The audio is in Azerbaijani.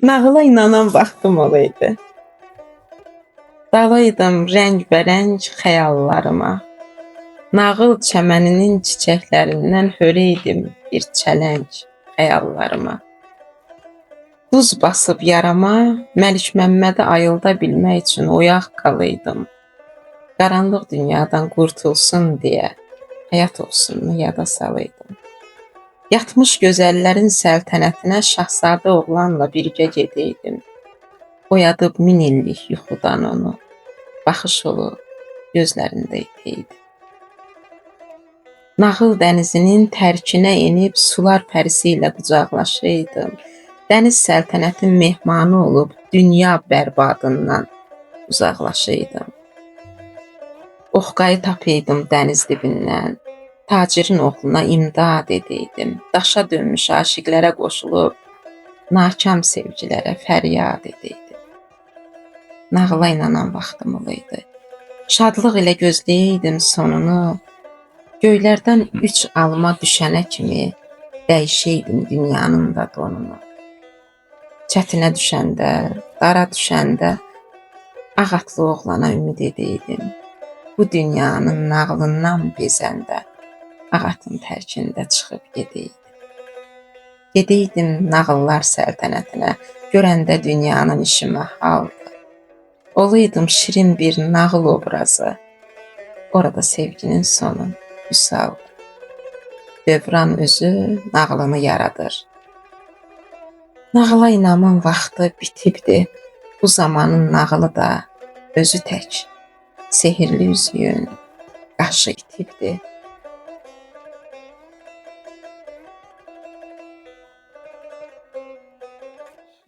Nağıla inanan vaxtım olaydı. Dalaydım rəngbərəng xəyallarıma. Nağıl çəməninin çiçəklərindən hörəydim bir çələng xəyallarıma. Buz basıb yarama, Məlik Məmmədi ayılda bilmək üçün oyaq qalıydım. Qaranlıq dünyadan qurtulsun deyə həyat olsunmu yada salıydım. Yatmış gözəllərin səltənətinə şahzadə oğlanla birgə gedəydim. Oyadıb min illik yuxudan onu, baxış olub gözlərində itəydim. Nağıl dənizinin tərkinə enib sular pərisi ilə qucaqlaşaydım. Dəniz səltənətin mehmanı olub dünya bərbadından uzaqlaşaydım. Oxqayı tapaydım dəniz dibindən, tacirin oğluna imdad edəydim. Daşa dönmüş aşiqlərə qoşulub nakam sevgilərə fəryad edəydim. Nağıla inanan vaxtım olaydı. Şadlıq ilə gözləyəydim sonunu. Göylərdən 3 alma düşənə kimi dəyişəydim dünyanın da donunu. Çətinə düşəndə, dara düşəndə ağatlı oğlana ümid edəydim. Bu dünyanın nağlından bezəndə ağatın tərkində çıxıb gedəydim. Gedəydim nağıllar səltənətinə, görəndə dünyanın işi mahaldır. Olaydım şirin bir nağıl obrazı, orada sevginin sonu vüsaldır. Dövran özü nağlını yaradır. Nağıla inamın vaxtı bitibdi. Bu zamanın nağılı da özü tək. Sehirli üzüyün qaşı itibdi.